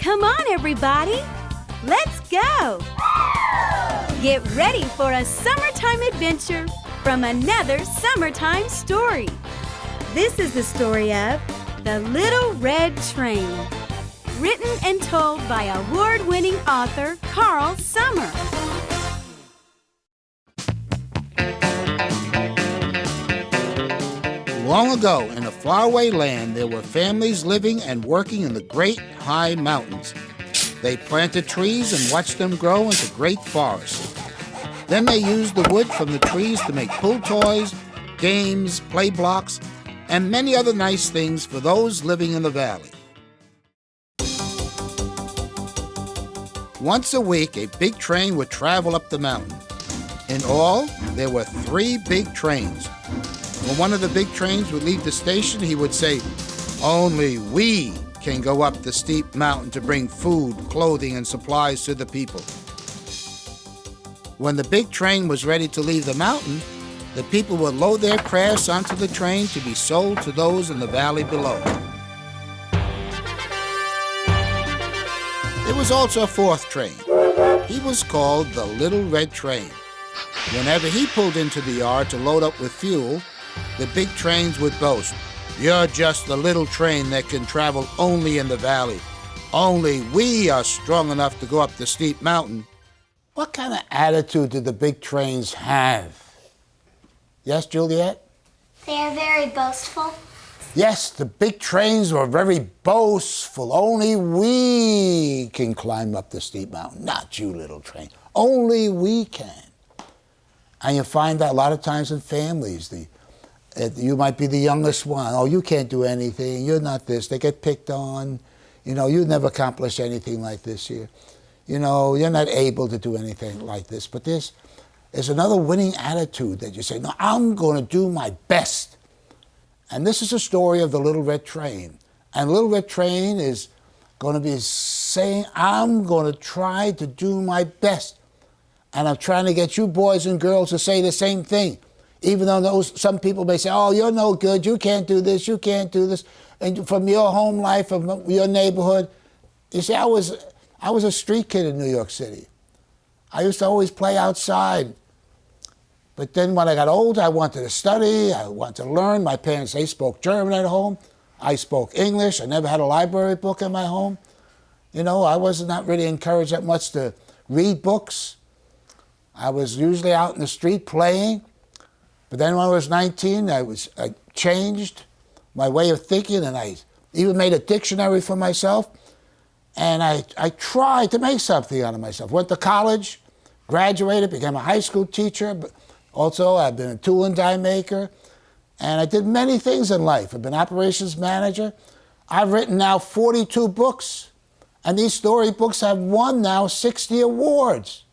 Come on, everybody. Let's go. Get ready for a summertime adventure from another Sommer-Time story. This is the story of The Little Red Train, written and told by award-winning author Carl Sommer. Long ago, in a faraway land, there were families living and working in the great high mountains. They planted trees and watched them grow into great forests. Then they used the wood from the trees to make pull toys, games, play blocks, and many other nice things for those living in the valley. Once a week, a big train would travel up the mountain. In all, there were 3 big trains. When one of the big trains would leave the station, he would say, "Only we can go up the steep mountain to bring food, clothing, and supplies to the people." When the big train was ready to leave the mountain, the people would load their crafts onto the train to be sold to those in the valley below. There was also a 4th train. He was called the Little Red Train. Whenever he pulled into the yard to load up with fuel, the big trains would boast, "You're just a little train that can travel only in the valley. Only we are strong enough to go up the steep mountain." What kind of attitude did the big trains have? Yes, Juliet? They are very boastful. Yes, the big trains were very boastful. Only we can climb up the steep mountain, not you, little train. Only we can. And you find that a lot of times in families, you might be the youngest one. "Oh, you can't do anything. You're not this." They get picked on. "You'd never accomplish anything like this here. You're not able to do anything like this." But there's another winning attitude that you say, "No, I'm going to do my best." And this is a story of the Little Red Train. And Little Red Train is going to be saying, "I'm going to try to do my best." And I'm trying to get you boys and girls to say the same thing. Even though some people may say, "Oh, you're no good, you can't do this, you can't do this." And from your home life, from your neighborhood, you see, I was a street kid in New York City. I used to always play outside. But then when I got older, I wanted to study, I wanted to learn. My parents, they spoke German at home. I spoke English. I never had a library book in my home. I was not really encouraged that much to read books. I was usually out in the street playing. But then when I was 19, I changed my way of thinking, and I even made a dictionary for myself. And I tried to make something out of myself. Went to college, graduated, became a high school teacher. But also, I've been a tool and die maker. And I did many things in life. I've been operations manager. I've written now 42 books. And these story books have won now 60 awards.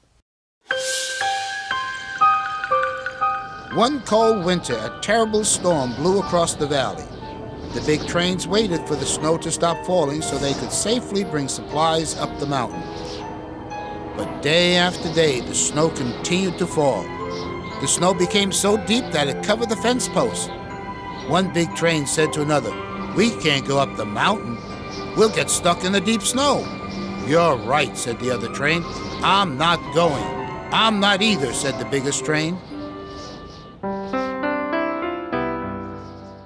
One cold winter, a terrible storm blew across the valley. The big trains waited for the snow to stop falling so they could safely bring supplies up the mountain. But day after day, the snow continued to fall. The snow became so deep that it covered the fence posts. One big train said to another, "We can't go up the mountain. We'll get stuck in the deep snow." "You're right," said the other train. "I'm not going." "I'm not either," said the biggest train.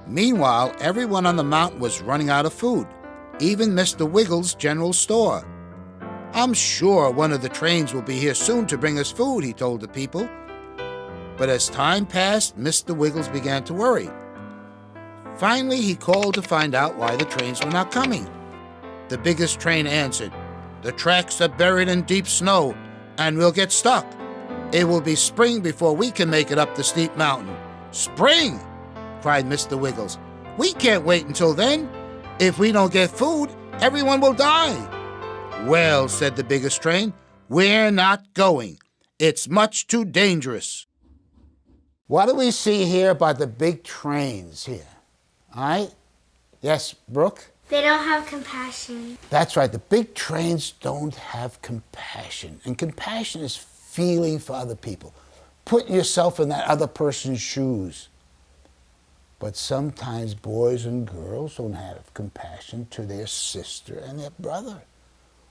Meanwhile, everyone on the mountain was running out of food, even Mr. Wiggles' general store. "I'm sure one of the trains will be here soon to bring us food," he told the people. But as time passed, Mr. Wiggles began to worry. Finally, he called to find out why the trains were not coming. The biggest train answered, "The tracks are buried in deep snow, and we'll get stuck. It will be spring before we can make it up the steep mountain." "Spring!" cried Mr. Wiggles. "We can't wait until then. If we don't get food, everyone will die." "Well," said the biggest train, "we're not going. It's much too dangerous." What do we see here about the big trains here? All right? Yes, Brooke? They don't have compassion. That's right. The big trains don't have compassion. And compassion is feeling for other people. Put yourself in that other person's shoes. But sometimes boys and girls don't have compassion to their sister and their brother.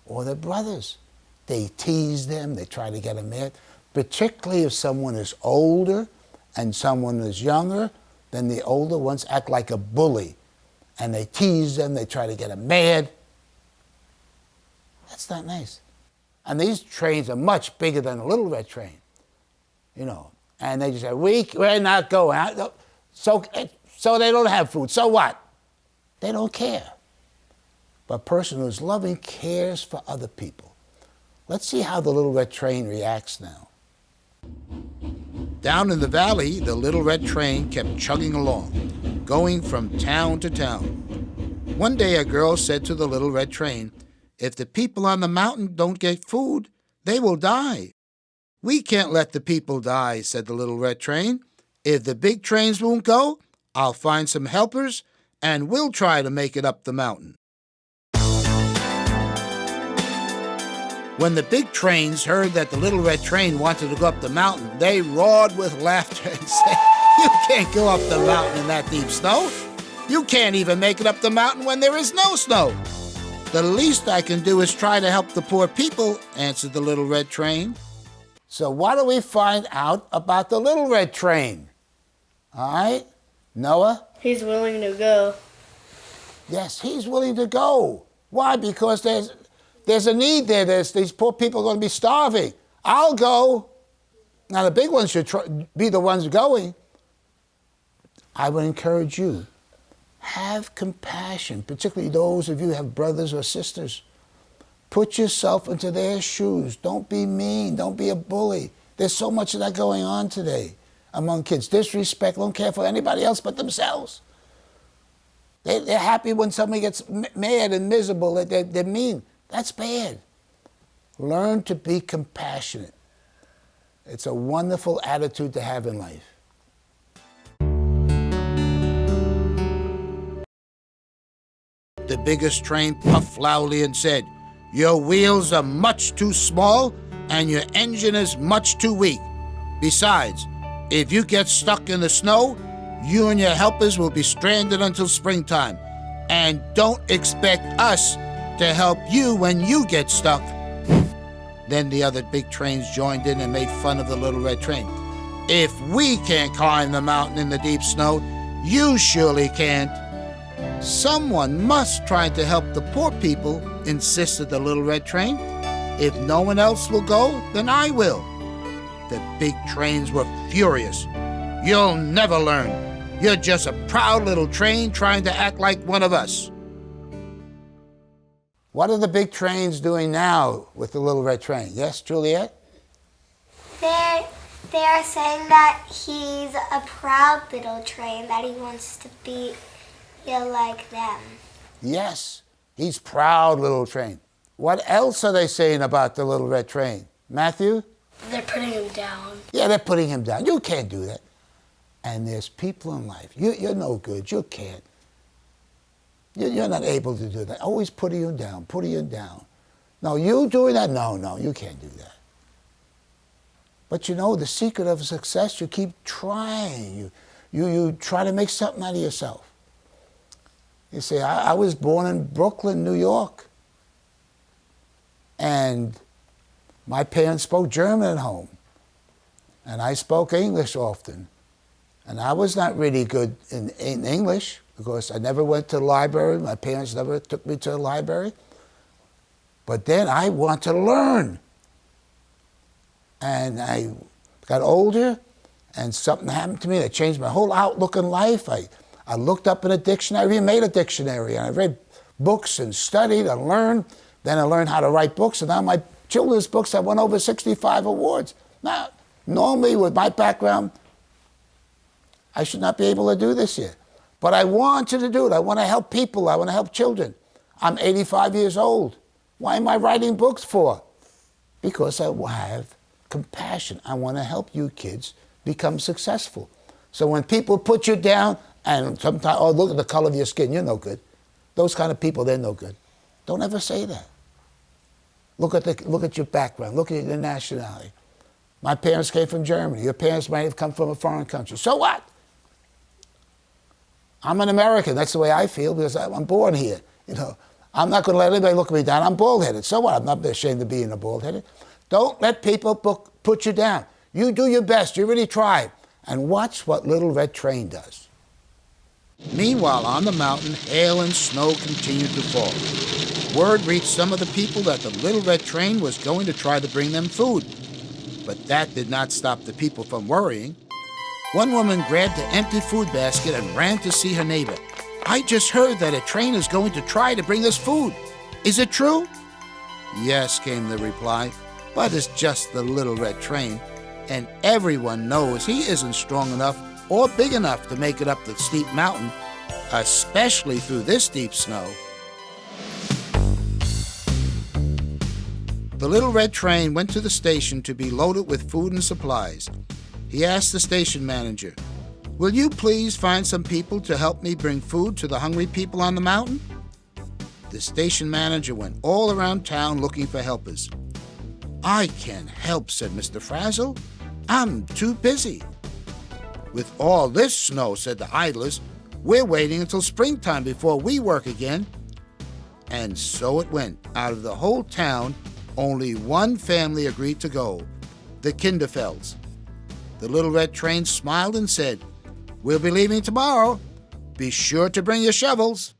or their brothers. They tease them, they try to get them mad, particularly if someone is older and someone is younger, then the older ones act like a bully, and they tease them, they try to get them mad. That's not nice. And these trains are much bigger than a little red train, you know. And they just say, we're not going out. So they don't have food. So what? They don't care. But a person who's loving cares for other people. Let's see how the little red train reacts now. Down in the valley, the little red train kept chugging along, going from town to town. One day a girl said to the little red train, "If the people on the mountain don't get food, they will die." "We can't let the people die," said the little red train. "If the big trains won't go, I'll find some helpers and we'll try to make it up the mountain." When the big trains heard that the little red train wanted to go up the mountain, they roared with laughter and said, "You can't go up the mountain in that deep snow. You can't even make it up the mountain when there is no snow." "The least I can do is try to help the poor people," answered the little red train. So what do we find out about the little red train? All right, Noah? He's willing to go. Yes, he's willing to go. Why? Because there's a need there. These poor people are going to be starving. I'll go. Now, the big ones should be the ones going. I would encourage you, have compassion, particularly those of you who have brothers or sisters. Put yourself into their shoes. Don't be mean. Don't be a bully. There's so much of that going on today among kids. Disrespect, don't care for anybody else but themselves. They're happy when somebody gets mad and miserable. They're mean. That's bad. Learn to be compassionate. It's a wonderful attitude to have in life. The biggest train puffed loudly and said, "Your wheels are much too small and your engine is much too weak. Besides, if you get stuck in the snow, you and your helpers will be stranded until springtime. And don't expect us to help you when you get stuck." Then the other big trains joined in and made fun of the little red train. "If we can't climb the mountain in the deep snow, you surely can't." "Someone must try to help the poor people," insisted the little red train. "If no one else will go, then I will." The big trains were furious. "You'll never learn. You're just a proud little train trying to act like one of us." What are the big trains doing now with the little red train? Yes, Juliet? They are saying that he's a proud little train, that he wants to be like them. Yes, he's proud little train. What else are they saying about the little red train? Matthew? They're putting him down. Yeah, they're putting him down. You can't do that. And there's people in life. You're no good. You can't. You're not able to do that. Always putting you down, putting you down. No, you doing that? No, you can't do that. But you know, the secret of success, you keep trying. You try to make something out of yourself. You say, I was born in Brooklyn, New York. And my parents spoke German at home. And I spoke English often. And I was not really good in English because I never went to the library. My parents never took me to the library. But then I want to learn. And I got older, and something happened to me that changed my whole outlook in life. I looked up in a dictionary, made a dictionary, and I read books and studied and learned. Then I learned how to write books, and now my children's books have won over 65 awards. Now, normally with my background, I should not be able to do this yet. But I wanted to do it. I want to help people. I want to help children. I'm 85 years old. Why am I writing books for? Because I have compassion. I want to help you kids become successful. So when people put you down and sometimes, oh, look at the color of your skin, you're no good. Those kind of people, they're no good. Don't ever say that. Look at your background. Look at your nationality. My parents came from Germany. Your parents might have come from a foreign country. So what? I'm an American. That's the way I feel because I'm born here. You know, I'm not going to let anybody look me down. I'm bald-headed. So what? I'm not ashamed of being a bald-headed. Don't let people put you down. You do your best. You really try. And watch what Little Red Train does. Meanwhile, on the mountain, hail and snow continued to fall. Word reached some of the people that the Little Red Train was going to try to bring them food. But that did not stop the people from worrying. One woman grabbed an empty food basket and ran to see her neighbor. I just heard that a train is going to try to bring us food. Is it true? Yes, came the reply, but it's just the Little Red Train, and everyone knows he isn't strong enough or big enough to make it up the steep mountain, especially through this deep snow. The Little Red Train went to the station to be loaded with food and supplies. He asked the station manager, "Will you please find some people to help me bring food to the hungry people on the mountain?" The station manager went all around town looking for helpers. "I can't help," said Mr. Frazzle. "I'm too busy." "With all this snow," said the idlers, "we're waiting until springtime before we work again." And so it went. Out of the whole town, only one family agreed to go, the Kinderfelds. The Little Red Train smiled and said, "We'll be leaving tomorrow. Be sure to bring your shovels."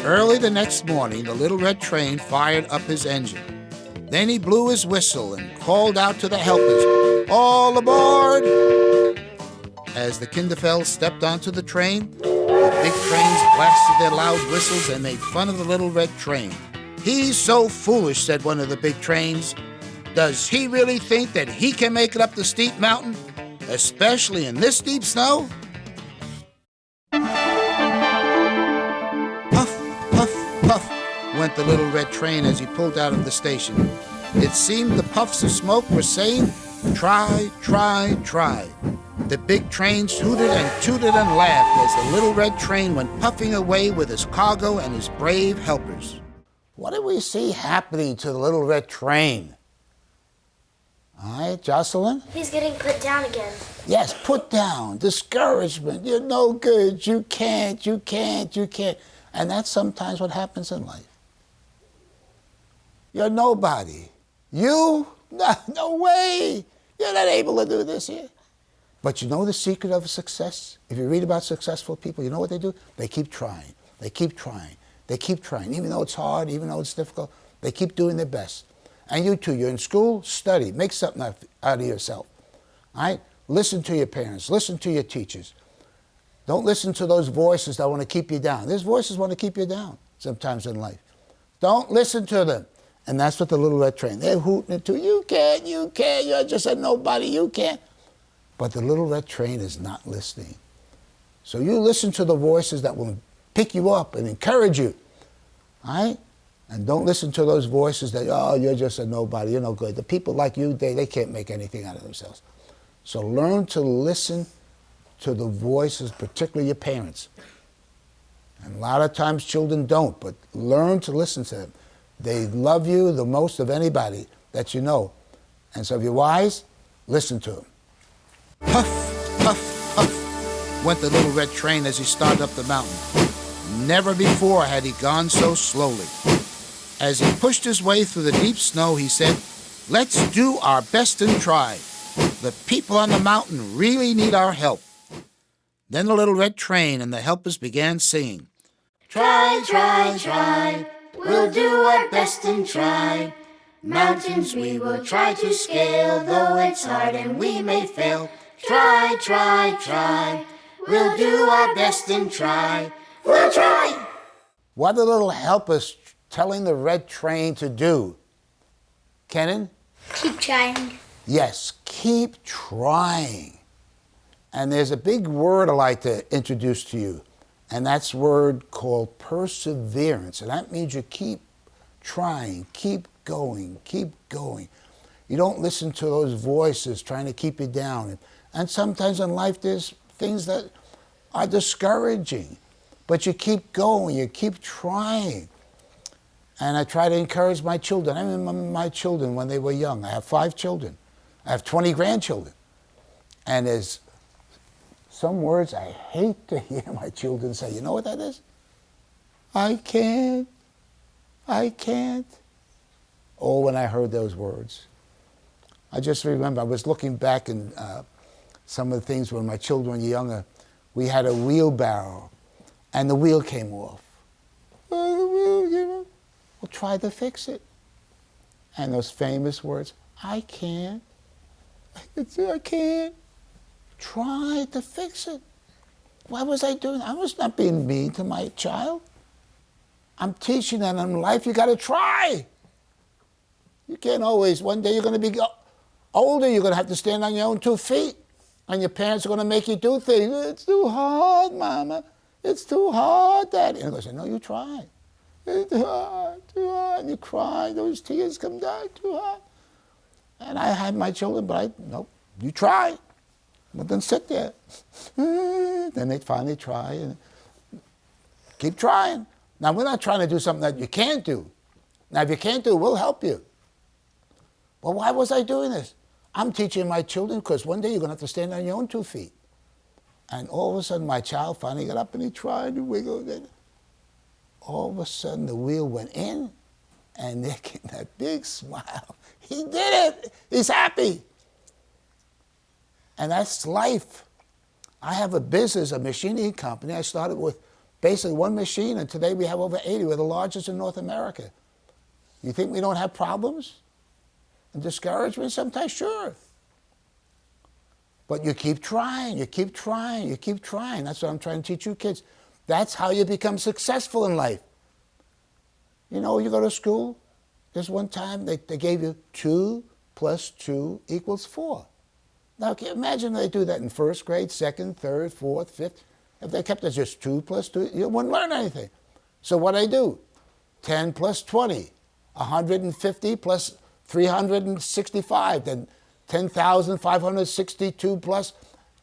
Early the next morning, the Little Red Train fired up his engine. Then he blew his whistle and called out to the helpers, "All aboard!" As the Kinderfelds stepped onto the train, the big trains blasted their loud whistles and made fun of the Little Red Train. "He's so foolish," said one of the big trains. "Does he really think that he can make it up the steep mountain, especially in this deep snow?" Puff, puff, puff went the Little Red Train as he pulled out of the station. It seemed the puffs of smoke were saying, "Try, try, try." The big trains hooted and tooted and laughed as the Little Red Train went puffing away with his cargo and his brave helpers. What do we see happening to the Little Red Train? All right, Jocelyn? He's getting put down again. Yes, put down, discouragement. You're no good. You can't. And that's sometimes what happens in life. You're nobody. You? No way. You're not able to do this here. But you know the secret of success? If you read about successful people, you know what they do? They keep trying. They keep trying. They keep trying. Even though it's hard, even though it's difficult, they keep doing their best. And you too, you're in school, study. Make something out of yourself. All right? Listen to your parents. Listen to your teachers. Don't listen to those voices that want to keep you down. These voices want to keep you down sometimes in life. Don't listen to them. And that's what the Little Red Train, they're hooting it too. You can't, you're just a nobody, you can't. But the Little Red Train is not listening. So you listen to the voices that will pick you up and encourage you. All right? And don't listen to those voices that, "Oh, you're just a nobody, you're no good." The people like you, they can't make anything out of themselves. So learn to listen to the voices, particularly your parents. And a lot of times children don't, but learn to listen to them. They love you the most of anybody that you know. And so if you're wise, listen to them. Puff, puff, puff went the Little Red Train as he started up the mountain. Never before had he gone so slowly. As he pushed his way through the deep snow, he said, "Let's do our best and try. The people on the mountain really need our help." Then the Little Red Train and the helpers began singing, "Try, try, try, we'll do our best and try. Mountains we will try to scale, though it's hard and we may fail. Try, try, try, we'll do our best and try. We'll try." What are the little helpers telling the Red Train to do? Kenan? Keep trying. Yes, keep trying. And there's a big word I'd like to introduce to you, and that's a word called perseverance. And that means you keep trying, keep going, keep going. You don't listen to those voices trying to keep you down. And sometimes in life there's things that are discouraging, but you keep going, you keep trying. And I try to encourage my children. I remember my children when they were young. I have 5 children. I have 20 grandchildren. And there's Some words I hate to hear my children say. You know what that is? I can't. I can't. Oh, when I heard those words. I just remember I was looking back in some of the things when my children were younger. We had a wheelbarrow, and the wheel came off. Oh, the wheel came off. Well, try to fix it. And those famous words, I can't. I can't. Try to fix it. What was I doing? I was not being mean to my child. I'm teaching them in life you got to try. You can't always, one day you're going to be older, you're going to have to stand on your own 2 feet. And your parents are going to make you do things. It's too hard, Mama. It's too hard, Daddy. And I say, no, you try. It's too hard, too hard. And you cry, those tears come down, too hard. And I had my children, but nope, you try. But then sit there. Then they finally try and keep trying. Now, we're not trying to do something that you can't do. Now, if you can't do it, we'll help you. Well, why was I doing this? I'm teaching my children because one day you're going to have to stand on your own 2 feet. And all of a sudden, my child finally got up and he tried to wiggle. All of a sudden, the wheel went in, and there came that big smile. He did it. He's happy. And that's life. I have a business, a machining company. I started with basically one machine, and today we have over 80. We're the largest in North America. You think we don't have problems and discouragement sometimes? Sure. But you keep trying, you keep trying, you keep trying. That's what I'm trying to teach you kids. That's how you become successful in life. You know, you go to school, there's one time they gave you 2 plus 2 equals 4. Now, can you imagine they do that in first grade, second, third, fourth, fifth? If they kept it just 2 plus 2, you wouldn't learn anything. So what they do? 10 plus 20, 150 plus 365, then 10,562 plus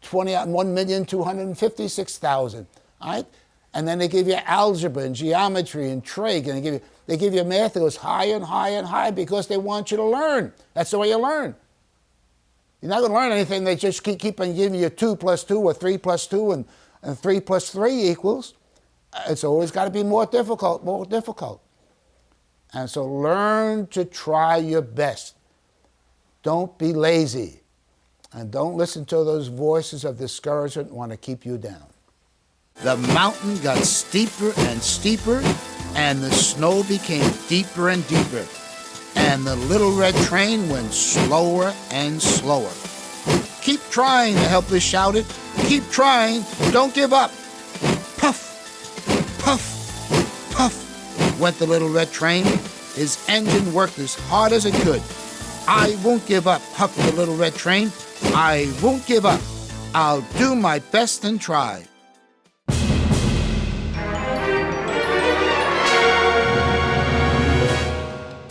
1,256,000. All right? And then they give you algebra and geometry and trig, and they give you math that goes higher and higher and higher because they want you to learn. That's the way you learn. You're not going to learn anything. They just keep on giving you 2 plus 2 or 3 plus 2 and 3 plus 3 equals. It's always got to be more difficult, more difficult. And so learn to try your best. Don't be lazy. And don't listen to those voices of discouragement that want to keep you down. The mountain got steeper and steeper, and the snow became deeper and deeper. And the little red train went slower and slower. Keep trying, the helpless shouted. Keep trying, don't give up. Puff, puff, puff, went the little red train. His engine worked as hard as it could. I won't give up, huffed the little red train. I won't give up. I'll do my best and try.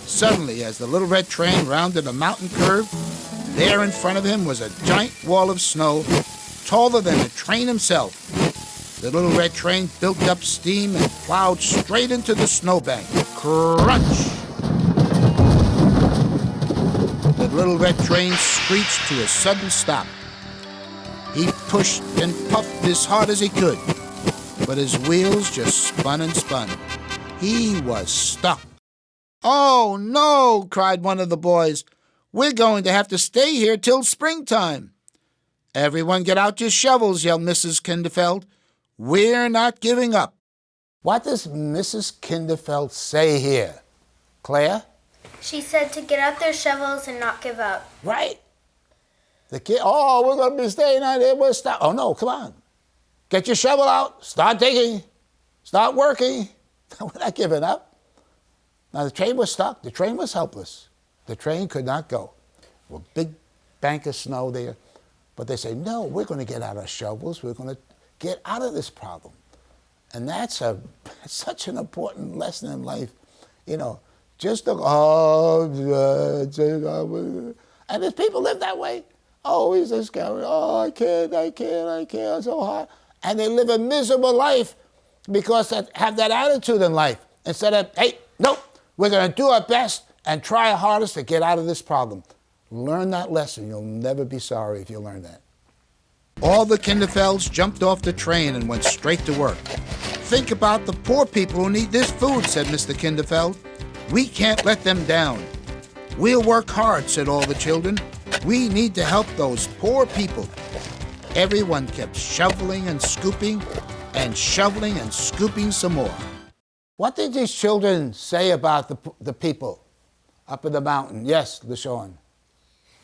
Suddenly, as the little red train rounded a mountain curve, there in front of him was a giant wall of snow, taller than the train himself. The little red train built up steam and plowed straight into the snowbank. Crunch! The little red train screeched to a sudden stop. He pushed and puffed as hard as he could, but his wheels just spun and spun. He was stuck. "Oh, no," cried one of the boys. "We're going to have to stay here till springtime." "Everyone get out your shovels," yelled Mrs. Kinderfeld. "We're not giving up." What does Mrs. Kinderfeld say here? Claire? She said to get out their shovels and not give up. Right. The kid, "Oh, we're going to be staying out here. We'll stop." Oh, no, come on. Get your shovel out. Start digging. Start working. We're not giving up. Now, the train was stuck. The train was helpless. The train could not go. A big bank of snow there. But they say, "No, we're going to get out our shovels. We're going to get out of this problem." And that's such an important lesson in life. You know, just to, and if people live that way, oh, he's just going, "Oh, I can't, it's so hard." And they live a miserable life because they have that attitude in life. Instead of, "Hey, nope, we're going to do our best and try our hardest to get out of this problem." Learn that lesson. You'll never be sorry if you learn that. All the Kinderfelds jumped off the train and went straight to work. "Think about the poor people who need this food," said Mr. Kinderfeld. "We can't let them down." "We'll work hard," said all the children. "We need to help those poor people." Everyone kept shoveling and scooping some more. What did these children say about the people up in the mountain? Yes, LaShawn.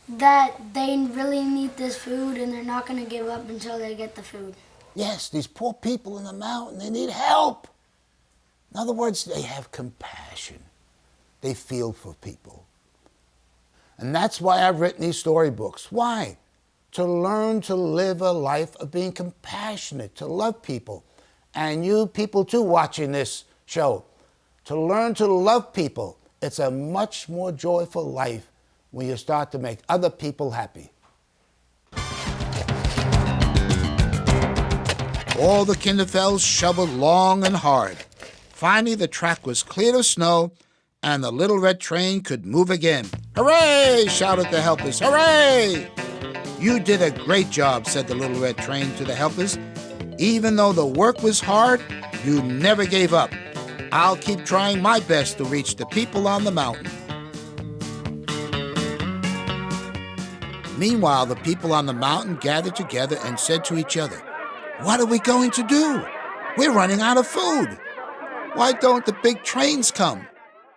That they really need this food and they're not going to give up until they get the food. Yes, these poor people in the mountain, they need help. In other words, they have compassion. They feel for people. And that's why I've written these storybooks. Why? To learn to live a life of being compassionate, to love people. And you people too watching this show, to learn to love people. It's a much more joyful life when you start to make other people happy. All the Kinderfelds shoveled long and hard. Finally, the track was cleared of snow, and the little red train could move again. "Hooray!" shouted the helpers. "Hooray!" "You did a great job," said the little red train to the helpers. "Even though the work was hard, you never gave up. I'll keep trying my best to reach the people on the mountain." Meanwhile, the people on the mountain gathered together and said to each other, "What are we going to do? We're running out of food. Why don't the big trains come?"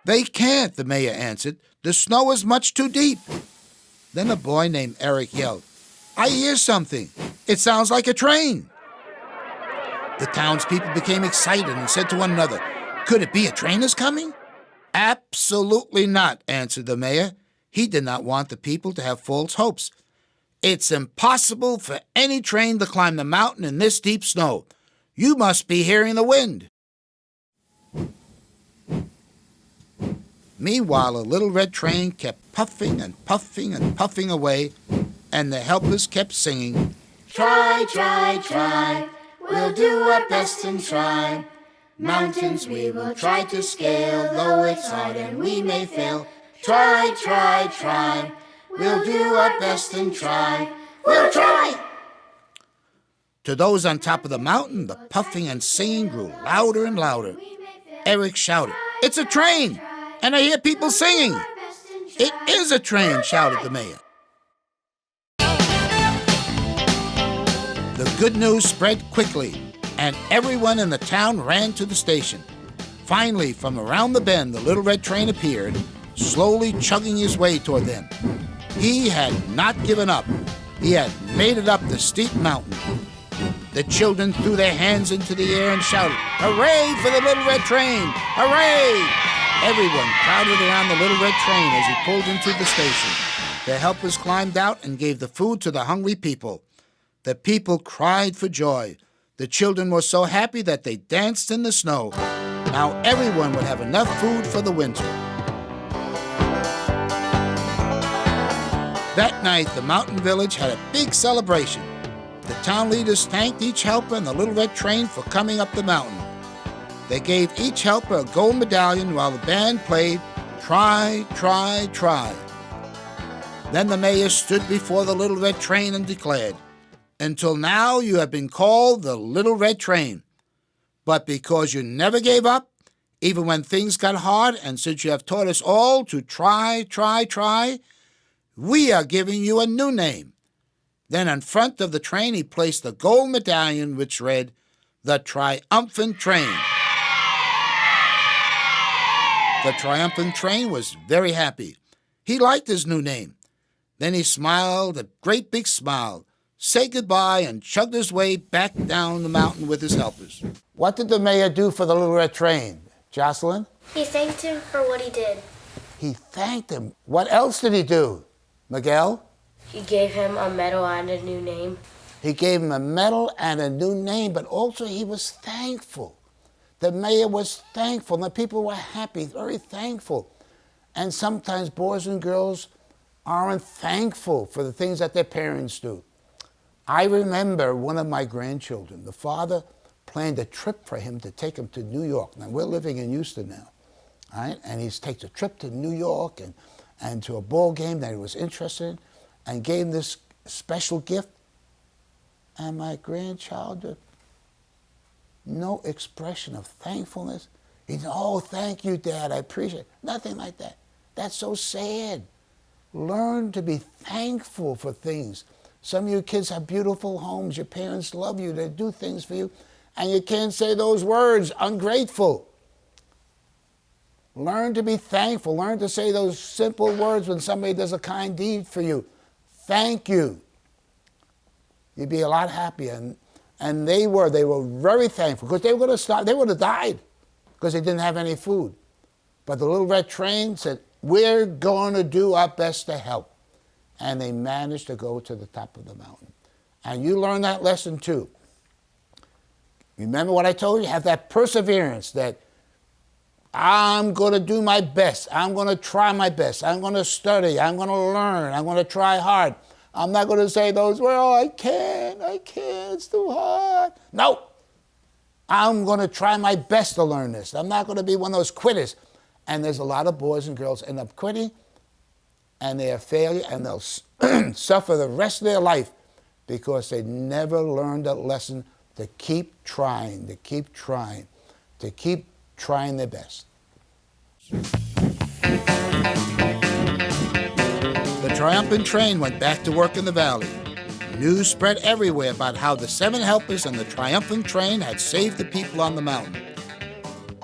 "They can't," the mayor answered. "The snow is much too deep." Then a boy named Eric yelled, "I hear something. It sounds like a train." The townspeople became excited and said to one another, "Could it be a train is coming?" "Absolutely not," answered the mayor. He did not want the people to have false hopes. "It's impossible for any train to climb the mountain in this deep snow. You must be hearing the wind." Meanwhile, a little red train kept puffing and puffing and puffing away, and the helpers kept singing, "Try, try, try, we'll do our best and try. Mountains we will try to scale, though it's hard and we may fail. Try, try, try, we'll do our best and try. We'll try!" To those on top of the mountain, the puffing and singing grew louder and louder. Eric shouted, "It's a train! And I hear people singing." "It is a train," shouted the mayor. The good news spread quickly, and everyone in the town ran to the station. Finally, from around the bend, the little red train appeared, slowly chugging his way toward them. He had not given up. He had made it up the steep mountain. The children threw their hands into the air and shouted, "Hooray for the little red train! Hooray!" Everyone crowded around the little red train as he pulled into the station. The helpers climbed out and gave the food to the hungry people. The people cried for joy. The children were so happy that they danced in the snow. Now everyone would have enough food for the winter. That night, the mountain village had a big celebration. The town leaders thanked each helper in the little red train for coming up the mountain. They gave each helper a gold medallion while the band played "Try, Try, Try." Then the mayor stood before the little red train and declared, "Until now you have been called the Little Red Train. But because you never gave up, even when things got hard, and since you have taught us all to try, try, try, we are giving you a new name." Then in front of the train he placed a gold medallion which read, "The Triumphant Train." The Triumphant Train was very happy. He liked his new name. Then he smiled a great big smile, said goodbye, and chugged his way back down the mountain with his helpers. What did the mayor do for the little red train? Jocelyn? He thanked him for what he did. He thanked him. What else did he do? Miguel? He gave him a medal and a new name. He gave him a medal and a new name, but also he was thankful. The mayor was thankful, and the people were happy, very thankful. And sometimes boys and girls aren't thankful for the things that their parents do. I remember one of my grandchildren, the father planned a trip for him to take him to New York. Now, we're living in Houston now, right? And he takes a trip to New York and to a ball game that he was interested in, and gave him this special gift. And my grandchild, no expression of thankfulness. He said, oh, thank you, Dad, I appreciate it. Nothing like that. That's so sad. Learn to be thankful for things. Some of you kids have beautiful homes. Your parents love you. They do things for you. And you can't say those words, ungrateful. Learn to be thankful. Learn to say those simple words when somebody does a kind deed for you. Thank you. You'd be a lot happier. And they were very thankful because they were going to stop. They would have died because they didn't have any food. But the little red train said, we're going to do our best to help. And they managed to go to the top of the mountain. And you learn that lesson too. Remember what I told you? Have that perseverance that I'm going to do my best. I'm going to try my best. I'm going to study. I'm going to learn. I'm going to try hard. I'm not going to say those, well, I can't, it's too hard. No. I'm going to try my best to learn this. I'm not going to be one of those quitters. And there's a lot of boys and girls end up quitting, and they are failure, and they'll suffer the rest of their life because they never learned that lesson to keep trying, to keep trying, to keep trying their best. The triumphant train went back to work in the valley. News spread everywhere about how the 7 helpers and the triumphant train had saved the people on the mountain.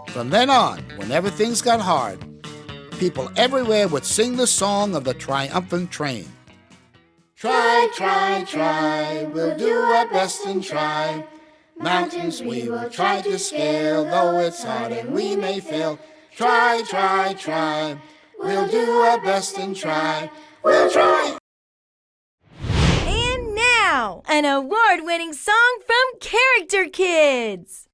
From then on, whenever things got hard, people everywhere would sing the song of the triumphant train. Try, try, try, we'll do our best and try. Mountains we will try to scale, though it's hard and we may fail. Try, try, try, we'll do our best and try. We'll try. And now, an award-winning song from Character Kids.